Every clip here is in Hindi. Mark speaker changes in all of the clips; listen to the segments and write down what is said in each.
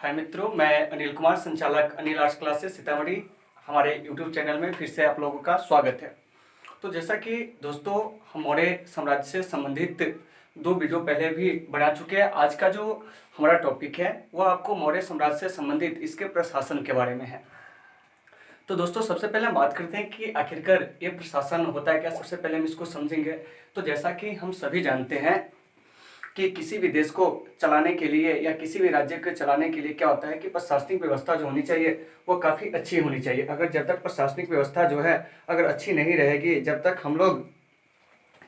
Speaker 1: हाय मित्रों, मैं अनिल कुमार, संचालक अनिल आर्ट्स क्लासेस सीतामढ़ी। हमारे यूट्यूब चैनल में फिर से आप लोगों का स्वागत है। तो जैसा कि दोस्तों, हम मौर्य साम्राज्य से संबंधित दो वीडियो पहले भी बना चुके हैं। आज का जो हमारा टॉपिक है वह आपको मौर्य साम्राज्य से संबंधित इसके प्रशासन के बारे में है। तो दोस्तों, सबसे पहले हम बात करते हैं कि आखिरकार ये प्रशासन होता है क्या। सबसे पहले हम इसको समझेंगे। तो जैसा कि हम सभी जानते हैं कि किसी भी देश को चलाने के लिए या किसी भी राज्य को चलाने के लिए क्या होता है कि प्रशासनिक व्यवस्था जो होनी चाहिए वो काफ़ी अच्छी होनी चाहिए। अगर जब तक प्रशासनिक व्यवस्था जो है अगर अच्छी नहीं रहेगी, जब तक हम लोग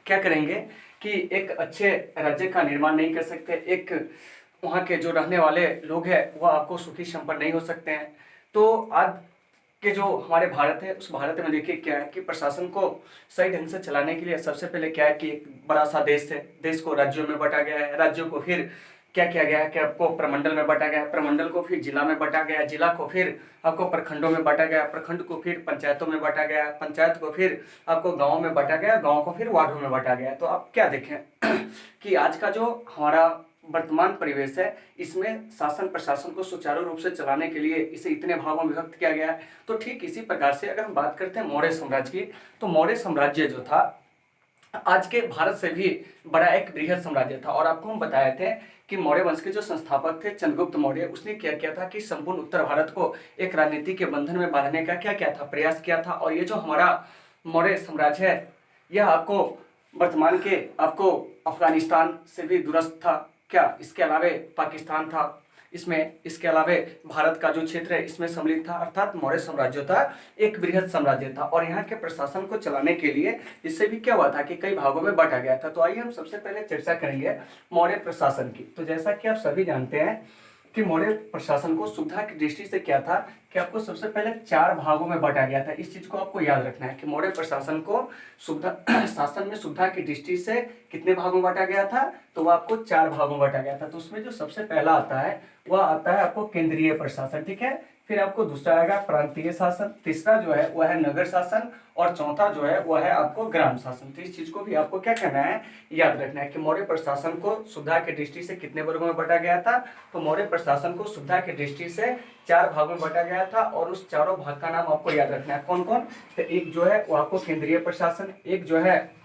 Speaker 1: क्या करेंगे कि एक अच्छे राज्य का निर्माण नहीं कर सकते, एक वहाँ के जो रहने वाले लोग हैं वह आपको सुखी संपन्न नहीं हो सकते हैं। तो आज कि जो हमारे भारत है उस भारत में देखिए क्या है कि प्रशासन को सही ढंग से चलाने के लिए सबसे पहले क्या है कि एक बड़ा सा देश है, देश को राज्यों में बांटा गया है, राज्यों को फिर क्या किया गया है कि आपको प्रमंडल में बांटा गया है, प्रमंडल को फिर जिला में बांटा गया है, जिला को फिर आपको प्रखंडों में बांटा गया, प्रखंड को फिर पंचायतों में बांटा गया, पंचायत को फिर आपको गाँव में बांटा गया, गाँव को फिर वार्डों में बांटा गया। तो आप क्या देखें कि आज का जो हमारा वर्तमान परिवेश है इसमें शासन प्रशासन को सुचारू रूप से चलाने के लिए इसे इतने भागों में विभक्त किया गया है। तो ठीक इसी प्रकार से अगर हम बात करते हैं मौर्य साम्राज्य की, तो मौर्य साम्राज्य जो था आज के भारत से भी बड़ा एक बृहद साम्राज्य था। और आपको हम बताए थे कि मौर्य वंश के जो संस्थापक थे चंद्रगुप्त मौर्य, उसने क्या किया था कि संपूर्ण उत्तर भारत को एक राजनीति के बंधन में बांधने का क्या किया था, प्रयास किया था। और ये जो हमारा मौर्य साम्राज्य है यह आपको वर्तमान के आपको अफगानिस्तान से भी दूरस्थ था क्या, इसके अलावे पाकिस्तान था इसमें, इसके अलावे भारत का जो क्षेत्र है इसमें सम्मिलित था। अर्थात मौर्य साम्राज्य था एक बृहद साम्राज्य था। और यहाँ के प्रशासन को चलाने के लिए इससे भी क्या हुआ था कि कई भागों में बांटा गया था। तो आइए हम सबसे पहले चर्चा करेंगे मौर्य प्रशासन की। तो जैसा कि आप सभी जानते हैं कि मौर्य प्रशासन को सुविधा की दृष्टि से क्या था कि आपको सबसे पहले 4 भागों में बांटा गया था। इस चीज को आपको याद रखना है कि मौर्य प्रशासन को सुविधा शासन में सुविधा की दृष्टि से कितने भागों में बांटा गया था, तो वह आपको 4 भागों में बांटा गया था। तो उसमें जो सबसे पहला आता है वह आता है आपको केंद्रीय प्रशासन, ठीक है। फिर आपको दूसरा आएगा प्रांतीय शासन, तीसरा जो है वह है नगर शासन, और चौथा जो है वह है आपको ग्राम शासन। तो इस चीज को भी आपको क्या करना है, याद रखना है कि मौर्य प्रशासन को सुविधा की दृष्टि से कितने वर्गों में बांटा गया था। तो मौर्य प्रशासन को सुविधा की दृष्टि से 4 भागों में बांटा गया था। और उस चारों भाग का नाम आपको याद रखना है, कौन कौन। तो एक जो है वो आपको केंद्रीय प्रशासन, एक जो है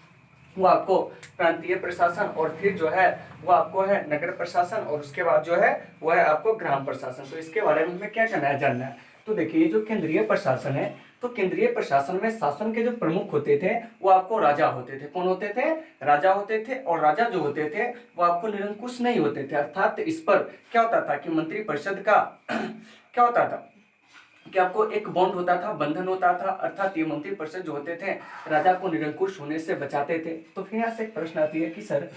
Speaker 1: वो आपको प्रांतीय प्रशासन, और फिर जो है वो आपको है नगर प्रशासन, और उसके बाद जो है वो है आपको ग्राम प्रशासन। तो इसके बारे में हमें क्या करना है, जानना है। तो देखिए, ये जो केंद्रीय प्रशासन है, तो केंद्रीय प्रशासन में शासन के जो प्रमुख होते थे वो आपको राजा होते थे। कौन होते थे, राजा होते थे। और राजा जो होते थे वो आपको निरंकुश नहीं होते थे। अर्थात इस पर क्या होता था कि मंत्रिपरिषद का क्या होता था कि आपको एक बॉन्ड होता था, बंधन होता था। अर्थात ये मंत्रिपरिषद जो होते थे राजा को निरंकुश होने से बचाते थे। तो फिर यहाँ से एक प्रश्न आती है कि सर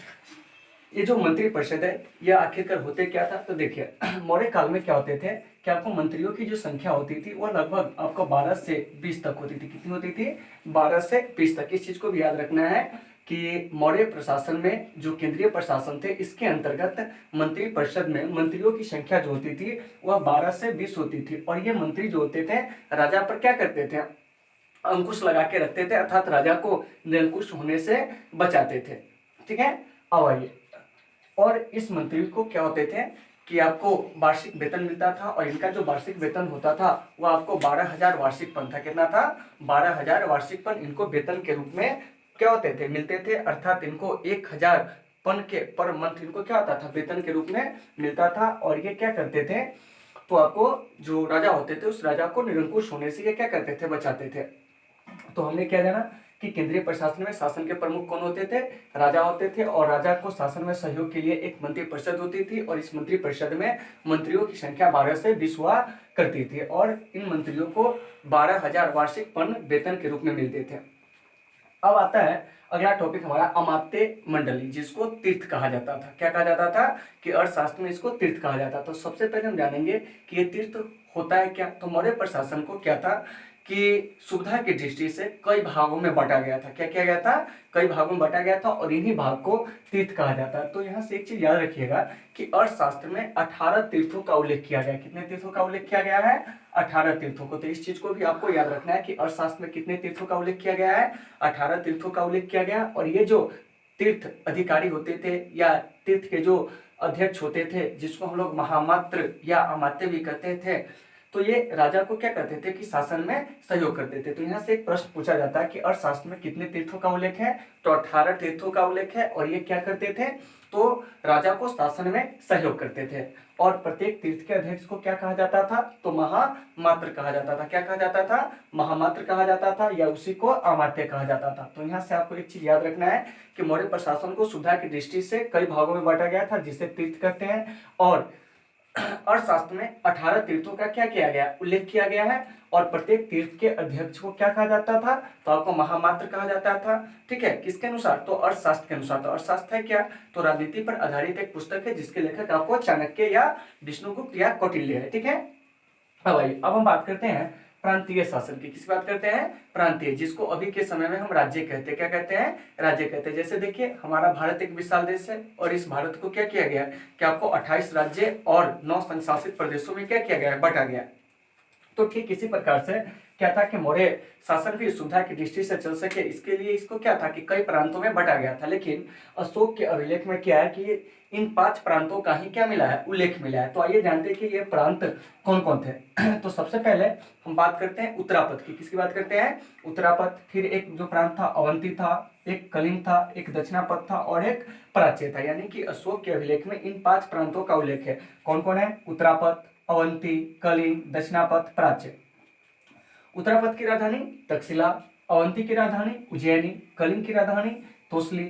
Speaker 1: ये जो मंत्रिपरिषद है यह आखिरकार होते क्या था। तो देखिए, मौर्य काल में क्या होते थे कि आपको मंत्रियों की जो संख्या होती थी वो लगभग आपको 12 से 20 तक होती थी। कितनी होती थी, 12 से 20 तक। इस चीज को भी याद रखना है कि मौर्य प्रशासन में जो केंद्रीय प्रशासन थे इसके अंतर्गत मंत्रिपरिषद में मंत्रियों की संख्या जो होती थी वह 12 से 20 होती थी। और ये मंत्री जो होते थे राजा पर क्या करते थे, अंकुश लगा के रखते थे, अर्थात राजा को निरंकुश होने से बचाते थे, ठीक है। अब आइए, और इस मंत्री को क्या होते थे कि आपको वार्षिक वेतन मिलता था। और इनका जो वार्षिक वेतन होता था वो आपको 12,000 वार्षिक पन था। कितना था, 12,000 वार्षिक पन इनको वेतन के रूप में क्या होते थे, मिलते थे। अर्थात इनको 1,000 पन के पर मंथ इनको क्या होता था, वेतन के रूप में मिलता था। और ये क्या करते थे, तो आपको जो राजा होते थे उस राजा को निरंकुश होने से ये क्या करते थे, बचाते थे। तो हमने क्या जाना कि केंद्रीय प्रशासन में शासन के प्रमुख कौन होते थे, राजा होते थे। और राजा को शासन में सहयोग के लिए एक मंत्रिपरिषद होती थी। और इस मंत्रिपरिषद में मंत्रियों की संख्या 12 से 20 हुआ करती थी। और इन मंत्रियों को 12,000 वार्षिक पन वेतन के रूप में मिलते थे। अब आता है अगला टॉपिक हमारा अमात्य मंडली, जिसको तीर्थ कहा जाता था। क्या कहा जाता था कि अर्थशास्त्र में इसको तीर्थ कहा जाता था। तो सबसे पहले हम जानेंगे कि ये तीर्थ होता है क्या। तो मौर्य प्रशासन को क्या था कि सुविधा की दृष्टि से कई भागों में बांटा गया था। क्या किया गया था, कई भागों में बांटा गया था। और इन्हीं भाग को तीर्थ कहा जाता है। तो यहाँ से एक चीज याद रखिएगा कि अर्थशास्त्र में 18 तीर्थों का उल्लेख किया गया है। कितने तीर्थों का उल्लेख किया गया है, 18 तीर्थों को। तो इस चीज को भी आपको याद रखना है कि अर्थशास्त्र में कितने तीर्थों का उल्लेख किया गया है, 18 तीर्थों का उल्लेख किया गया। और ये जो तीर्थ अधिकारी होते थे या तीर्थ के जो अध्यक्ष होते थे, जिसको हम लोग महामात्र या अमात्य भी कहते थे, तो ये राजा को क्या करते थे कि शासन में सहयोग करते थे। तो यहाँ से एक प्रश्न पूछा जाता है कि अर्थशास्त्र में कितने तीर्थों का उल्लेख है, तो 18 तीर्थों का उल्लेख है। और ये क्या करते थे, तो राजा को शासन में सहयोग करते थे। और प्रत्येक तीर्थ के अध्यक्ष को क्या कहा जाता था, तो महामात्र कहा जाता था। क्या कहा जाता था, महामात्र कहा जाता था, या उसी को अमात्य कहा जाता था। तो यहाँ से आपको एक चीज याद रखना है कि मौर्य प्रशासन को सुविधा की दृष्टि से कई भागों में बांटा गया था, जिसे तीर्थ कहते हैं। और अर्थशास्त्र में 18 तीर्थों का क्या किया गया, उल्लेख किया गया है। और प्रत्येक तीर्थ के अध्यक्ष को क्या कहा जाता था, तो आपको महामात्र कहा जाता था। ठीक है, किसके अनुसार, तो अर्थशास्त्र के अनुसार। तो अर्थशास्त्र है क्या, तो राजनीति पर आधारित एक पुस्तक है, जिसके लेखक आपको चाणक्य या विष्णुगुप्त या कौटिल्य है। ठीक है, अब हम बात करते हैं प्रांतीय शासन की। किस बात करते हैं, प्रांतीय, जिसको अभी के समय में हम राज्य कहते हैं। क्या कहते हैं, राज्य कहते हैं। जैसे देखिए, हमारा भारत एक विशाल देश है, और इस भारत को क्या किया गया कि आपको 28 राज्य और 9 संशासित प्रदेशों में क्या किया गया है, बांटा गया। तो ठीक इसी प्रकार से क्या था कि मौर्य शासन भी सुविधा की दृष्टि से चल सके, इसके लिए इसको क्या था कि कई प्रांतों में बांटा गया था। लेकिन अशोक के अभिलेख में क्या है कि इन 5 प्रांतों का ही क्या मिला है, उल्लेख मिला है। तो आइए जानते हैं कि ये प्रांत कौन कौन थे। तो सबसे पहले हम बात करते हैं उत्तरापथ की। किसकी बात करते हैं, उत्तरापथ। फिर एक जो प्रांत था अवंती था, एक कलिंग था, एक दक्षिणापथ था, और एक प्राच्य था। यानी कि अशोक के अभिलेख में इन 5 प्रांतों का उल्लेख है। कौन कौन है, उत्तरापथ, अवंती, कलिंग, दक्षिणापथ, प्राच्य। उत्तरापथ की राजधानी तक्षशिला, अवंती की राजधानी उज्जैनी, कलिंग की राजधानी तोसली,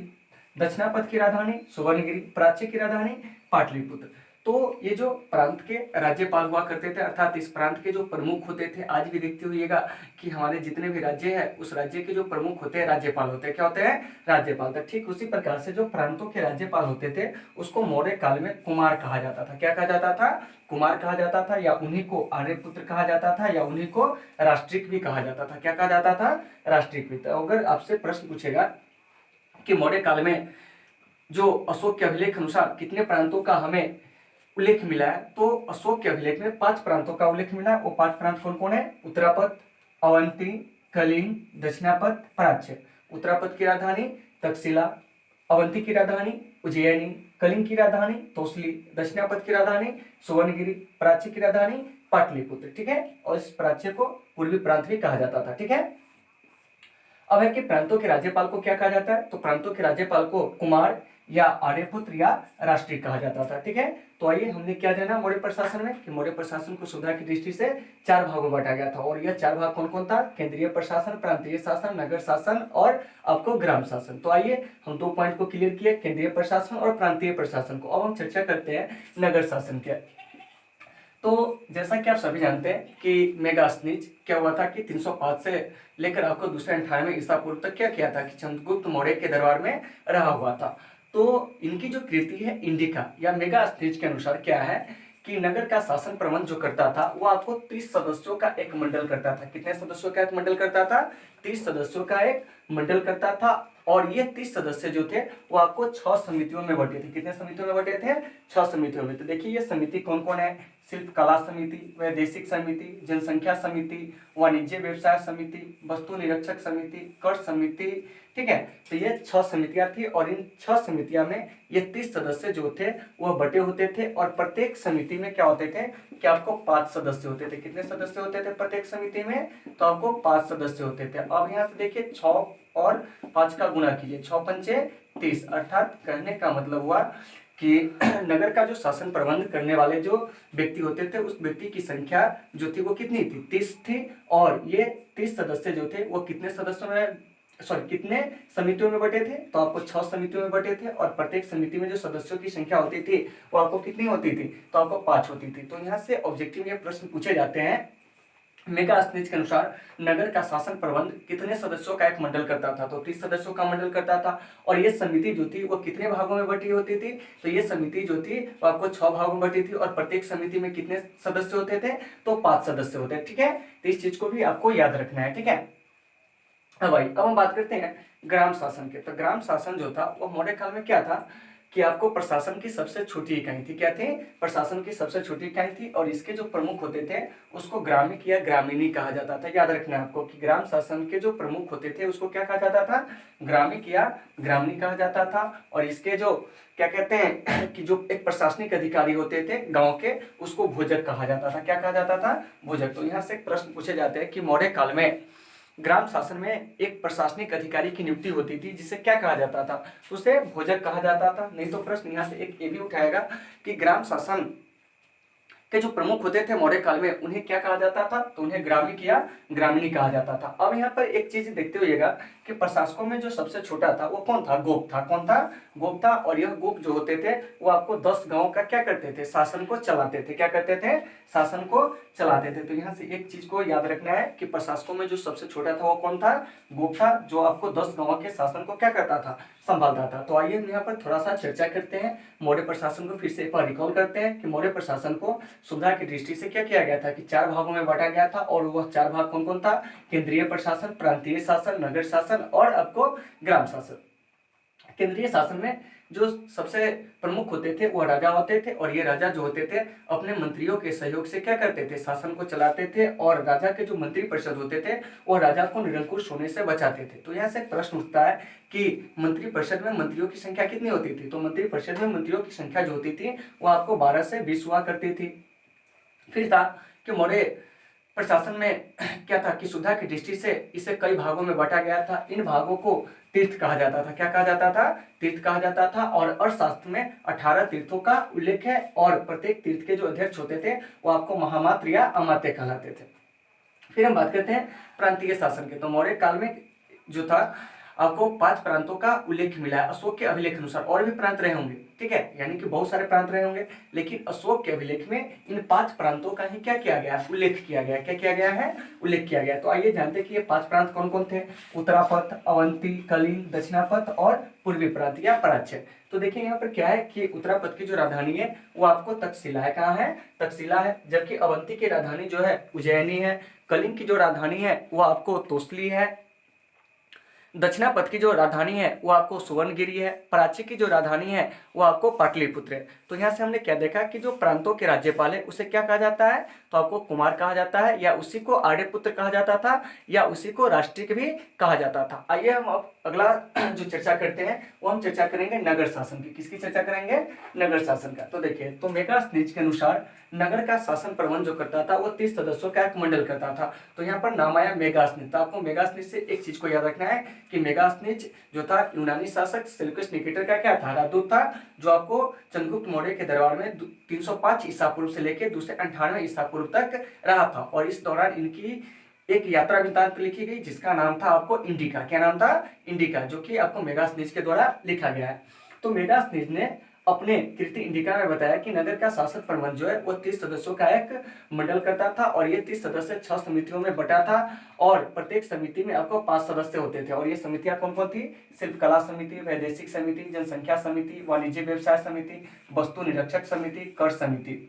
Speaker 1: दक्षिणापथ की राजधानी सुवर्णगिरी, प्राच्य की राजधानी पाटलिपुत्र। तो ये जो प्रांत के राज्यपाल हुआ करते थे, अर्थात इस प्रांत के जो प्रमुख होते थे, आज भी देखते हुएगा कि हमारे जितने भी राज्य है, उस राज्य के जो प्रमुख होते हैं राज्यपाल होते हैं। क्या होते हैं, राज्यपाल। तो ठीक उसी प्रकार से जो प्रांतों के राज्यपाल होते थे, उसको मौर्य काल में कुमार कहा जाता था। क्या कहा जाता था, कुमार कहा जाता था, या उन्हीं को आर्यपुत्र कहा जाता था, या उन्हीं को राष्ट्रिक भी कहा जाता था। क्या कहा जाता था, राष्ट्रिक भी। तो अगर आपसे प्रश्न पूछेगा कि मौर्य काल में जो अशोक के अभिलेख अनुसार कितने प्रांतों का हमें उल्लेख मिला है, तो अशोक के अभिलेख में 5 प्रांतों का उल्लेख मिला है। वो 5 प्रांत कौन कौन है, उत्तरापथ, अवंती, कलिंग, दक्षिणापथ, प्राच्य। उत्तरापथ की राजधानी तक्षशिला, अवंती की राजधानी उज्जैनी, कलिंग की राजधानी तोसली, दक्षिणापथ की राजधानी सुवर्णगिरी, प्राच्य की राजधानी पाटलिपुत्र। ठीक है, और इस प्राच्य को पूर्वी प्रांत भी कहा जाता था। ठीक है, अब है कि प्रांतों के राज्यपाल को क्या कहा जाता है, तो प्रांतों के राज्यपाल को कुमार या आर्यपुत्र या राष्ट्रीय कहा जाता था। ठीक है, तो आइए हमने क्या जाना मौर्य प्रशासन में, कि मौर्य प्रशासन को सुविधा की दृष्टि से 4 भागों में बांटा गया था। और यह 4 भाग कौन कौन था, केंद्रीय प्रशासन, प्रांतीय शासन, नगर शासन और आपको ग्राम शासन। तो आइए हम 2 पॉइंट को क्लियर किए, केंद्रीय प्रशासन और प्रांतीय प्रशासन को। अब हम चर्चा करते हैं नगर शासन के। तो जैसा कि आप सभी जानते हैं कि मेगास्थनीज क्या हुआ था कि 305 से लेकर आपको 298 ईसा पूर्व तक क्या किया था कि चंद्रगुप्त मौर्य के दरबार में रहा हुआ था। तो इनकी जो कृति है इंडिका या मेगास्थनीज के अनुसार क्या है कि नगर का शासन प्रबंध जो करता था वो आपको 30 सदस्यों का एक मंडल करता था। कितने सदस्यों का एक मंडल करता था, 30 सदस्यों का एक मंडल करता था। और ये 30 सदस्य जो थे वो आपको 6 समितियों में बटे थे। कितने समितियों में बटे थे, 6 समितियों में। तो देखिए ये समिति कौन कौन है, शिल्प कला समिति, वैदेशिक समिति, जनसंख्या समिति, वाणिज्य व्यवसाय समिति, वस्तु निरीक्षक समिति, कर समिति। ठीक है, तो ये 6 समितियां थी, और इन 6 समितियां में ये 30 सदस्य जो थे वह बटे होते थे। और प्रत्येक समिति में क्या होते थे कि आपको 5 सदस्य होते थे। कितने सदस्य होते थे प्रत्येक समिति में, तो आपको 5 सदस्य होते थे। अब यहाँ से देखिए 6 और 5 का गुणा कीजिए, 6 पंचे 30, अर्थात कहने का मतलब हुआ कि नगर का जो शासन प्रबंध करने वाले जो व्यक्ति होते थे उस व्यक्ति की संख्या जो थी वो कितनी थी, 30 थी। और ये 30 सदस्य जो थे वो कितने सदस्यों में कितने समितियों में बटे थे, तो आपको 6 समितियों में बटे थे। और प्रत्येक समिति में जो सदस्यों की संख्या होती थी वो आपको कितनी होती थी, तो आपको 5 होती थी। तो यहाँ से ऑब्जेक्टिव ये प्रश्न पूछे जाते हैं मेगास्थनीज के अनुसार नगर का शासन प्रबंध कितने सदस्यों का एक मंडल करता था, तो 30 सदस्यों का मंडल करता था। और ये समिति जो थी वो कितने भागों में बटी होती थी, तो ये समिति जो थी वो आपको 6 भागों में बटी थी। और प्रत्येक समिति में कितने सदस्य होते थे, तो 5 सदस्य होते हैं। ठीक है, तो इस चीज को भी आपको याद रखना है। ठीक है, अब हम बात करते हैं ग्राम शासन के। तो ग्राम शासन जो था वो मौर्य काल में क्या था कि आपको प्रशासन की सबसे छोटी इकाई थी, क्या थी, प्रशासन की सबसे छोटी इकाई थी, और इसके जो प्रमुख होते थे उसको ग्रामिक या ग्रामीणी कहा जाता था। याद रखना है आपको कि ग्राम शासन के जो प्रमुख होते थे उसको क्या कहा जाता था, ग्रामिक या ग्रामीणी कहा जाता था। और इसके जो क्या कहते हैं कि जो एक प्रशासनिक अधिकारी होते थे गांव के, उसको भोजक कहा जाता था। क्या कहा जाता था, भोजक। तो यहाँ से एक प्रश्न पूछे जाते हैं कि मौर्य काल में ग्राम शासन में एक प्रशासनिक अधिकारी की नियुक्ति होती थी जिसे क्या कहा जाता था, उसे भोजक कहा जाता था। नहीं तो प्रश्न यहाँ से एक ये भी उठाएगा कि ग्राम शासन के जो प्रमुख होते थे मौर्य काल में उन्हें क्या कहा जाता था, तो उन्हें ग्रामिक या ग्रामीणी कहा जाता था। अब यहाँ पर एक चीज देखते हुएगा कि प्रशासकों में जो सबसे छोटा था वो कौन था, गोप था। कौन था, गोप था। और यह गोप जो होते थे वो आपको 10 गांव का क्या करते थे, शासन को चलाते थे। क्या करते थे, शासन को चलाते थे। तो यहाँ से एक चीज को याद रखना है कि प्रशासकों में जो सबसे छोटा था वो कौन था, गोप था, जो आपको 10 गांव के शासन को क्या करता था, संभालता था। तो आइए हम यहाँ पर थोड़ा सा चर्चा करते हैं मौर्य प्रशासन को, फिर से एक बार रिकॉल करते हैं कि मौर्य प्रशासन को सुविधा की दृष्टि से क्या किया गया था कि 4 भागों में बांटा गया था। और वह 4 भाग कौन कौन था, केंद्रीय प्रशासन, प्रांतीय शासन, नगर शासन और आपको ग्राम शासन। केंद्रीय शासन में जो सबसे प्रमुख होते थे वो राजा होते थे, और ये राजा जो होते थे अपने मंत्रियों के सहयोग से क्या करते थे, शासन को चलाते थे। और राजा के जो मंत्री परिषद होते थे वो राजा को निरंकुश होने से बचाते थे। तो यहाँ से प्रश्न उठता है कि मंत्री परिषद में मंत्रियों की संख्या कितनी होती थी, तो मंत्री परिषद में मंत्रियों की संख्या जो होती थी वो आपको 12 से 20 हुआ करती थी। फिर था कि मौर्य प्रशासन में क्या था कि सुविधा की दृष्टि से इसे कई भागों में बांटा गया था। इन भागों को तीर्थ कहा जाता था। क्या कहा जाता था, तीर्थ कहा जाता था। और अर्थशास्त्र में 18 तीर्थों का उल्लेख है, और प्रत्येक तीर्थ के जो अध्यक्ष होते थे वो आपको महामात्र या अमात्य कहलाते थे। फिर हम बात करते हैं प्रांतीय शासन के। तो मौर्य काल में जो था आपको 5 प्रांतों का उल्लेख मिला है अशोक के अभिलेख अनुसार। और भी प्रांत रहे होंगे, ठीक है, यानी कि बहुत सारे प्रांत रहे होंगे, लेकिन अशोक के अभिलेख में इन 5 प्रांतों का ही क्या किया गया, उल्लेख किया गया। क्या किया गया है, उल्लेख किया गया। तो आइए जानते हैं कि ये 5 प्रांत कौन कौन थे, उत्तरापथ, अवंती, कलिंग, दक्षिणापथ और पूर्वी प्रांत या प्राच्य। तो देखिए यहाँ पर क्या है कि उत्तरापथ की जो राजधानी है वो आपको तक्षशिला है। कहाँ है, तक्षशिला है। जबकि अवंती की राजधानी जो है उज्जैनी है। कलिंग की जो राजधानी है वो आपको तोसली है। दक्षिणापथ की जो राजधानी है वो आपको सुवर्णगिरी है। प्राची की जो राजधानी है वो आपको पाटलिपुत्र है। तो यहाँ से हमने क्या देखा कि जो प्रांतों के राज्यपाल है उसे क्या कहा जाता है, तो आपको कुमार कहा जाता है, या उसी को आर्यपुत्र कहा जाता था, या उसी को राष्ट्रिक भी कहा जाता था। आइए हम अब अगला जो चर्चा करते हैं वो हम चर्चा करेंगे नगर शासन की। किसकी चर्चा करेंगे, नगर शासन का। तो देखिए, तो मेगास्थनीज के अनुसार नगर का शासन प्रबंध जो करता था वो 30 सदस्यों का एक मंडल करता था। तो यहाँ पर नाम आया मेगास्थनीज। तो आपको मेगास्थनीज से एक चीज को याद रखना है कि मेगास्थनीज जो था यूनानी शासक सेल्यूकस निकेटर का क्या था, राजदूत था, जो आपको चंद्रगुप्त मौर्य के दरबार में 305 ईसा पूर्व से लेकर 298 ईसा पूर्व तक रहा था। और इस दौरान इनकी एक यात्रा वृत्तांत लिखी गई जिसका नाम था आपको इंडिका। क्या नाम था, इंडिका, जो कि आपको मेगास्थनीज के द्वारा लिखा गया है। तो मेगास्थनीज ने अपने कीर्ति इंडिका में बताया कि नगर का शासन प्रबंध जो है वो 30 सदस्यों का एक मंडल करता था, और ये 30 सदस्य 6 समितियों में बटा था, और प्रत्येक समिति में आपको 5 सदस्य होते थे। और ये समितियां कौन कौन थी, शिल्पकला समिति, वैदेशिक समिति, जनसंख्या समिति, वाणिज्य व्यवसाय समिति, वस्तु निरीक्षक समिति, कर समिति।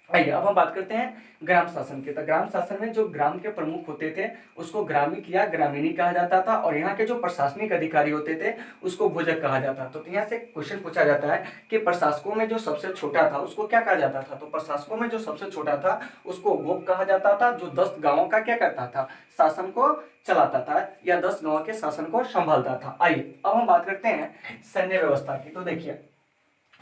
Speaker 1: आइए अब हम बात करते हैं ग्राम शासन के। तो ग्राम शासन में जो ग्राम के प्रमुख होते थे उसको ग्रामिक या ग्रामीणी कहा जाता था, और यहाँ के जो प्रशासनिक अधिकारी होते थे उसको भोजक कहा जाता। तो यहाँ से क्वेश्चन पूछा जाता है कि प्रशासकों में जो सबसे छोटा था उसको क्या कहा जाता था। तो प्रशासकों में जो सबसे छोटा था उसको गोप कहा जाता था, जो 10 गांवों का क्या करता था, शासन को चलाता था, या 10 गांवों के शासन को संभालता था। आइए अब हम बात करते हैं सैन्य व्यवस्था की। तो देखिए,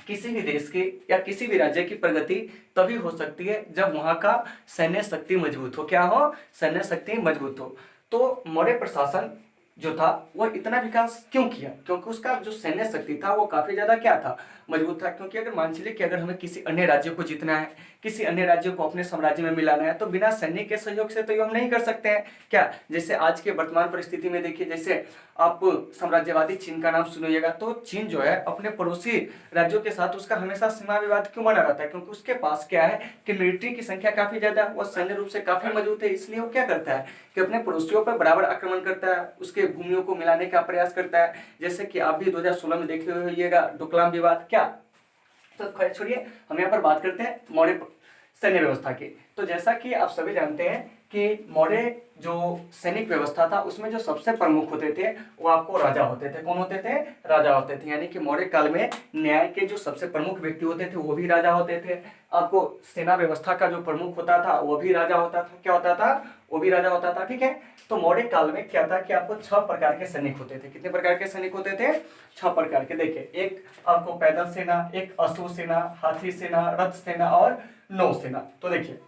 Speaker 1: किसी भी देश की या किसी भी राज्य की प्रगति तभी हो सकती है जब वहां का सैन्य शक्ति मजबूत हो। क्या हो, सैन्य शक्ति मजबूत हो। तो मौर्य प्रशासन जो था वो इतना विकास क्यों किया, क्योंकि उसका जो सैन्य शक्ति था वो काफी ज्यादा क्या था, मजबूत था। क्योंकि अगर मान चलिए कि अगर हमें किसी अन्य राज्य को जीतना है, किसी अन्य राज्य को अपने साम्राज्य में मिलाना है, तो बिना सैन्य के सहयोग से तो ये हम नहीं कर सकते हैं। क्या, जैसे आज के वर्तमान परिस्थिति में देखिए, जैसे आप साम्राज्यवादी चीन का नाम सुनिएगा, तो चीन जो है अपने पड़ोसी राज्यों के साथ उसका हमेशा सीमा विवाद क्यों बना रहता है, क्योंकि उसके पास क्या है कि मिलिट्री की संख्या काफी ज्यादा है, वो सैन्य रूप से काफी मजबूत है। इसलिए वो क्या करता है कि अपने पड़ोसियों पर बराबर आक्रमण करता है, उसके भूमियों को मिलाने का प्रयास करता है। जैसे कि आप भी 2016 में देखे होइएगा डोकलाम विवाद। क्या, तो छोड़िए, हम यहाँ पर बात करते हैं मौर्य सैन्य व्यवस्था की। तो जैसा कि आप सभी जानते हैं कि मौर्य जो सैनिक व्यवस्था था उसमें जो सबसे प्रमुख होते थे वो आपको राजा होते थे। कौन होते थे? राजा होते थे। यानी कि मौर्य काल में न्याय के जो सबसे प्रमुख व्यक्ति होते थे वो भी राजा होते थे। आपको सेना व्यवस्था का जो प्रमुख होता था वो भी राजा होता था। क्या होता था? वो भी राजा होता था। ठीक है, तो मौर्य काल में क्या था कि आपको 6 प्रकार के सैनिक होते थे। कितने प्रकार के सैनिक होते थे? 6 प्रकार के। देखिए, एक आपको पैदल सेना, एक अश्व सेना, हाथी सेना, रथ सेना और नौ सेना। तो देखिए,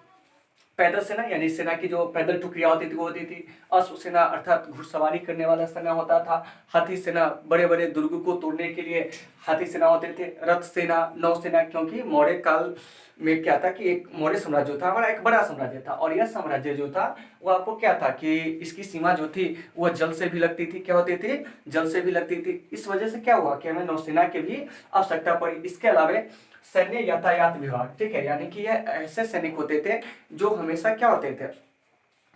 Speaker 1: पैदल सेना यानी सेना की जो पैदल टुकड़ियां होती थी वो होती थी। अश्व सेना अर्थात घुड़सवारी करने वाला सेना होता था। हाथी सेना बड़े बड़े दुर्ग को तोड़ने के लिए हाथी सेना होते थे। रथ सेना, नौ सेना, क्योंकि मौर्य काल में क्या था कि एक मौर्य साम्राज्य था हमारा एक बड़ा साम्राज्य था, और यह साम्राज्य जो था वो आपको क्या था कि इसकी सीमा जो थी वह जल से भी लगती थी। क्या होती थी? जल से भी लगती थी। इस वजह से क्या हुआ कि हमें नौसेना की भी आवश्यकता पड़ी। इसके अलावा सैन्य यातायात विभाग, ठीक है, यानी कि यह ऐसे सैनिक होते थे जो हमेशा क्या होते थे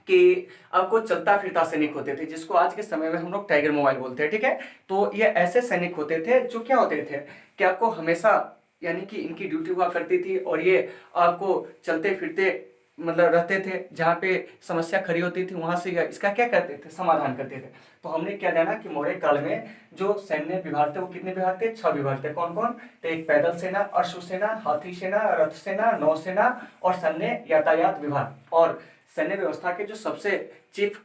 Speaker 1: कि आपको चलता फिरता सैनिक होते थे, जिसको आज के समय में हम लोग टाइगर मोबाइल बोलते हैं। ठीक है, तो ये ऐसे सैनिक होते थे जो क्या होते थे कि आपको हमेशा यानी कि इनकी ड्यूटी हुआ करती थी और ये आपको चलते फिरते मतलब रहते थे। जहाँ पे समस्या खड़ी होती थी वहां से इसका क्या करते थे? समाधान करते थे। तो हमने क्या जाना कि मौर्य काल में जो सैन्य विभाग थे वो कितने विभाग थे? 6 विभाग थे। कौन कौन? तो एक पैदल सेना, अश्व सेना, हाथी सेना, रथ सेना, नौसेना और सैन्य यातायात विभाग। और सैन्य व्यवस्था के जो सबसे चीफ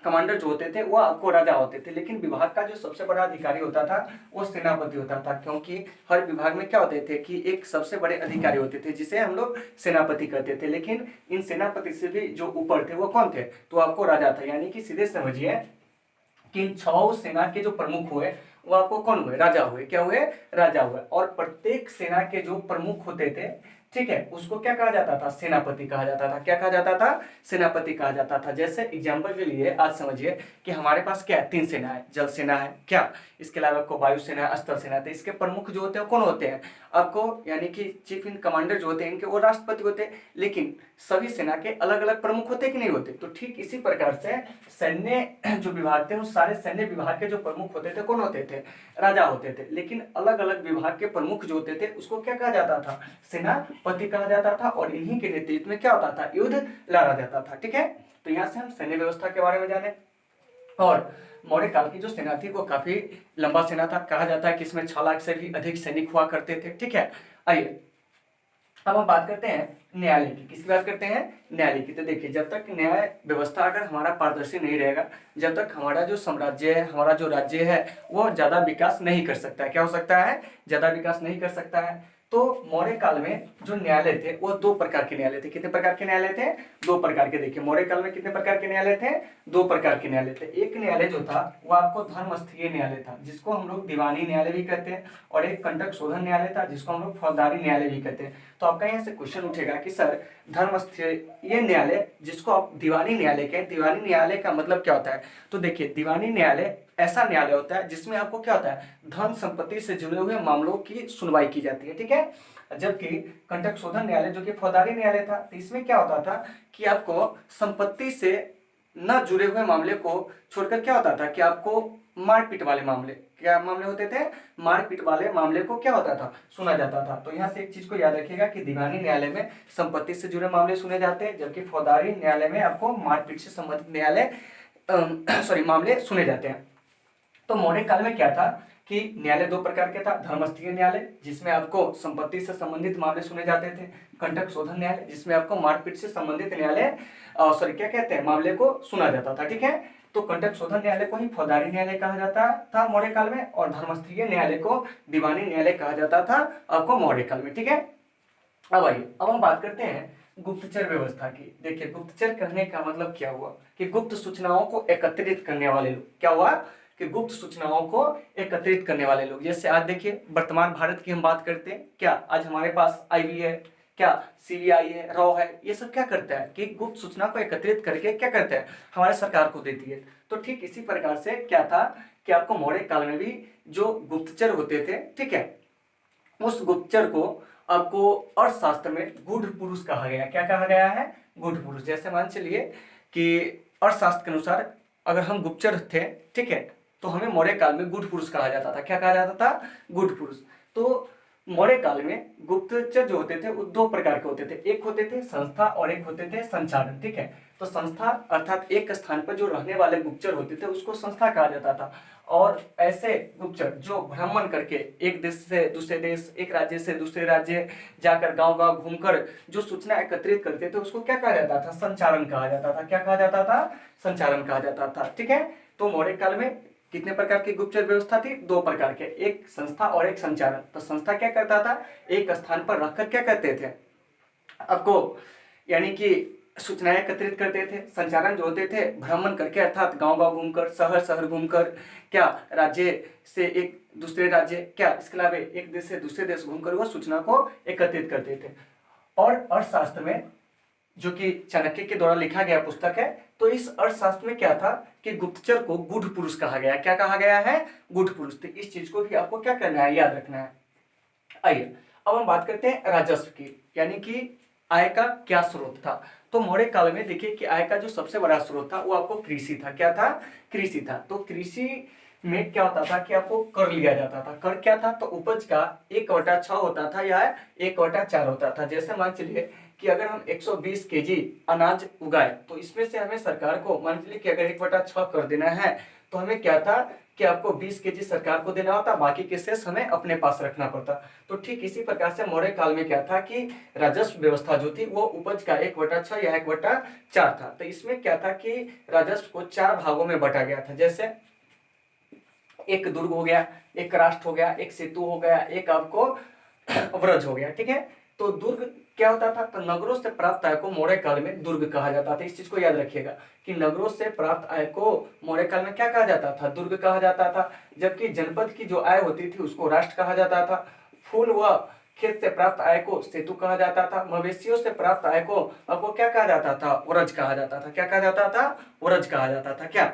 Speaker 1: कमांडर जो होते थे वो आपको राजा होते थे, लेकिन विभाग का जो सबसे बड़ा अधिकारी होता था वो सेनापति होता था। क्योंकि हर विभाग में क्या होते थे कि एक सबसे बड़े अधिकारी होते थे जिसे हम लोग सेनापति कहते थे, लेकिन इन सेनापति से भी जो ऊपर थे वो कौन थे? तो आपको राजा था। यानी कि सीधे समझिए कि इन 6 सेना के जो प्रमुख हुए वो आपको कौन हुए? राजा हुए। क्या हुए? राजा हुए। और प्रत्येक सेना के जो प्रमुख होते थे, ठीक है, उसको क्या कहा जाता था? सेनापति कहा जाता था। क्या कहा जाता था? सेनापति कहा जाता था। जैसे एग्जांपल के लिए आज समझिए कि हमारे पास क्या है? 3 सेना है। जल सेना है, क्या, इसके अलावा आपको वायु सेना है, स्थल सेना है। तो इसके प्रमुख जो होते हैं कौन होते हैं? आपको यानी कि चीफ इन कमांडर जो होते हैं इनके वो राष्ट्रपति होते हैं, लेकिन सभी सेना के अलग अलग प्रमुख होते कि नहीं होते? तो ठीक इसी प्रकार से सैन्य जो विभाग थे उन सारे सैन्य विभाग के जो प्रमुख होते थे कौन होते थे? राजा होते थे। लेकिन अलग अलग विभाग के प्रमुख जो होते थे उसको क्या कहा जाता था? सेनापति कहा जाता था। और इन्हीं के नेतृत्व में क्या होता था? युद्ध लड़ा जाता था। ठीक है, तो यहाँ से हम सैन्य व्यवस्था के बारे में जाने। और मौर्य काल की जो सेना थी वो काफी लंबा सेना था। कहा जाता है कि इसमें 6 लाख से भी अधिक सैनिक हुआ करते थे। ठीक है, आइए अब हम बात करते हैं न्यायालय की। किसकी बात करते हैं? न्यायालय की। तो देखिए, जब तक न्याय व्यवस्था अगर हमारा पारदर्शी नहीं रहेगा, जब तक हमारा जो साम्राज्य है, हमारा जो राज्य है वो ज्यादा विकास नहीं कर सकता है। क्या हो सकता है? ज्यादा विकास नहीं कर सकता है। तो मौर्य काल में जो न्यायालय थे वो 2 प्रकार के न्यायालय थे। कितने प्रकार के न्यायालय थे? 2 प्रकार के। देखिए, मौर्य काल में कितने प्रकार के न्यायालय थे? 2 प्रकार के न्यायालय थे। एक न्यायालय जो था वो आपको धर्मस्थलीय न्यायालय था, जिसको हम लोग दीवानी न्यायालय भी कहते हैं, और एक कंटक शोधन न्यायालय था जिसको हम लोग फौजदारी न्यायालय भी कहते हैं। तो आपका यहाँ से क्वेश्चन उठेगा कि सर धर्मस्थलीय न्यायालय जिसको आप दीवानी न्यायालय कहें, दीवानी न्यायालय का मतलब क्या होता है? तो देखिए, दीवानी न्यायालय ऐसा न्यायालय होता है जिसमें आपको क्या होता है? धन संपत्ति से जुड़े हुए मामलों की सुनवाई की जाती है। ठीक है, जबकि कंटक शोधन न्यायालय जो कि फौजदारी न्यायालय था, तो इसमें क्या होता था कि आपको संपत्ति से न जुड़े हुए मामले को छोड़कर क्या होता था कि आपको मारपीट वाले मामले, क्या मामले होते थे? मारपीट वाले मामले को क्या होता था? सुना जाता था। तो यहाँ से एक चीज को याद रखिएगा कि दीवानी न्यायालय में संपत्ति से जुड़े मामले सुने जाते हैं, जबकि फौजदारी न्यायालय में आपको मारपीट से संबंधित मामले सुने जाते हैं। तो मौर्य काल में क्या था कि न्यायालय 2 प्रकार के था। धर्मस्थलीय न्यायालय जिसमें आपको संपत्ति से संबंधित मामले सुने जाते थे, कंटक शोधन न्यायालय जिसमें आपको मारपीट से संबंधित क्या कहते हैं, मामले को सुना जाता था। ठीक है, तो कंटक शोधन न्यायालय को ही फौजदारी न्यायालय कहा जाता था मौर्य काल में, और धर्मस्थलीय न्यायालय को दीवानी न्यायालय कहा जाता था आपको मौर्य काल में। ठीक है, अब आइए अब हम बात करते हैं गुप्तचर व्यवस्था की। देखिए, गुप्तचर कहने का मतलब क्या हुआ कि गुप्त सूचनाओं को एकत्रित करने वाले लोग। क्या हुआ कि गुप्त सूचनाओं को एकत्रित करने वाले लोग। जैसे आज देखिए वर्तमान भारत की हम बात करते हैं, क्या आज हमारे पास आईबी है, क्या सीबीआई है, रॉ है, ये सब क्या करता है कि गुप्त सूचना को एकत्रित करके क्या करता है? हमारे सरकार को देती है। तो ठीक इसी प्रकार से क्या था कि आपको मौर्य काल में भी जो गुप्तचर होते थे, ठीक है, उस गुप्तचर को आपको अर्थशास्त्र में गूढ़ पुरुष कहा गया। क्या कहा गया है? गूढ़ पुरुष। जैसे मान चलिए कि अर्थशास्त्र के अनुसार अगर हम गुप्तचर थे, ठीक है, तो हमें मौर्य काल में गूढ़ पुरुष कहा जाता था। क्या कहा जाता था? गूढ़ पुरुष। तो मौर्य काल में गुप्तचर जो होते थे वो दो प्रकार के होते थे, एक होते थे संस्था और एक होते थे संचालन। ठीक है, तो संस्था अर्थात एक स्थान पर जो रहने वाले गुप्तचर होते थे उसको संस्था कहा जाता था, और ऐसे गुप्तचर जो भ्रमण करके एक देश से दूसरे देश, एक राज्य से दूसरे राज्य जाकर गांव गांव घूमकर जो सूचना एकत्रित करते थे उसको क्या कहा जाता था, संचालन कहा जाता था। क्या कहा जाता था, संचालन कहा जाता था। ठीक है, तो मौर्य काल में कितने प्रकार की गुप्तचर व्यवस्था थी, दो प्रकार के, एक संस्था और एक संचालन। तो संस्था क्या करता था, एक स्थान पर रखकर क्या करते थे आपको, यानी कि सूचनाएं एकत्रित करते थे। संचालन जो होते थे भ्रमण करके अर्थात गांव गांव घूमकर, शहर शहर घूमकर, क्या राज्य से एक दूसरे राज्य, क्या इसके अलावा एक देश से दूसरे देश घूमकर वह सूचना को एकत्रित करते थे। और अर्थशास्त्र में जो कि चाणक्य के द्वारा लिखा गया पुस्तक है, तो इस अर्थशास्त्र में क्या था कि गुप्तचर को गूढ़ पुरुष कहा गया। क्या कहा गया है, गूढ़ पुरुष। तो इस चीज को भी आपको क्या करना है, याद रखना है। आइए अब हम बात करते हैं राजस्व की, यानी कि आय का क्या स्रोत था। तो मौर्य काल में देखिए कि आय का जो सबसे बड़ा स्रोत था वो आपको कृषि था। क्या था, कृषि था। तो कृषि में क्या होता था कि आपको कर लिया जाता था। कर क्या था, तो उपज का 1/6 होता था या 1/4 होता था। जैसे मान चलिए कि अगर हम 120 केजी अनाज उगाए तो इसमें से हमें सरकार को मान लीजिए कि अगर 1/6 कर देना है तो हमें क्या था कि आपको 20 केजी सरकार को देना होता, बाकी के शेष हमें अपने पास रखना पड़ता। तो ठीक इसी प्रकार से मौर्य काल में क्या था कि राजस्व व्यवस्था जो थी वो उपज का 1/6 या 1/4 था। तो इसमें क्या था कि राजस्व को 4 भागों में बांटा गया था। जैसे एक दुर्ग हो गया, एक राष्ट्र हो गया, एक सेतु हो गया, एक आपको व्रज हो गया। ठीक है, तो दुर्ग क्या होता था, तो नगरों से प्राप्त आय को मौर्य काल में दुर्ग कहा जाता था। इस चीज को याद रखिएगा कि नगरों से प्राप्त आय को मौर्य काल में क्या कहा जाता था, दुर्ग कहा जाता था। जबकि जनपद की जो आय होती थी उसको राष्ट्र कहा जाता था। फूल व खेत से प्राप्त आय को सेतु कहा जाता था। मवेशियों से प्राप्त आय को आपको क्या कहा जाता था, व्रज कहा जाता था। क्या कहा जाता था, व्रज कहा जाता था। क्या,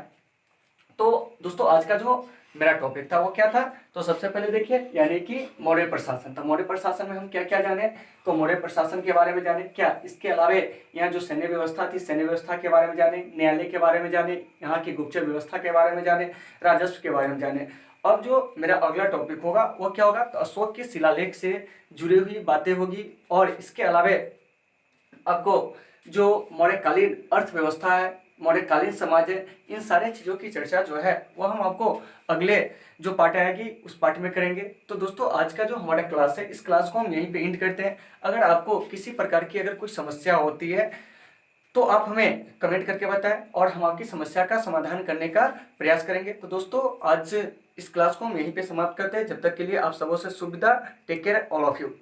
Speaker 1: तो दोस्तों आज का जो मेरा टॉपिक था वो क्या था, तो सबसे पहले देखिए यानी कि मौर्य प्रशासन था। मौर्य प्रशासन में हम क्या क्या जाने, तो मौर्य प्रशासन के बारे में जाने। क्या इसके अलावे यहाँ जो सैन्य व्यवस्था थी, सैन्य व्यवस्था के बारे में जाने, न्यायालय के बारे में जाने, यहाँ की गुप्तचर व्यवस्था के बारे में जाने, राजस्व के बारे में जाने। अब जो मेरा अगला टॉपिक होगा वो क्या होगा, तो अशोक के शिलालेख से जुड़ी हुई बातें होगी। और इसके अलावे आपको जो मौर्यकालीन अर्थव्यवस्था है, मौर्यकालीन समाज है, इन सारे चीज़ों की चर्चा जो है वो हम आपको अगले जो पार्ट आएगी उस पार्ट में करेंगे। तो दोस्तों आज का जो हमारा क्लास है इस क्लास को हम यहीं पे एंड करते हैं। अगर आपको किसी प्रकार की अगर कोई समस्या होती है तो आप हमें कमेंट करके बताएं और हम आपकी समस्या का समाधान करने का प्रयास करेंगे। तो दोस्तों आज इस क्लास को हम यहीं पे समाप्त करते हैं। जब तक के लिए आप सबों से शुभ विदा। Take care all of you.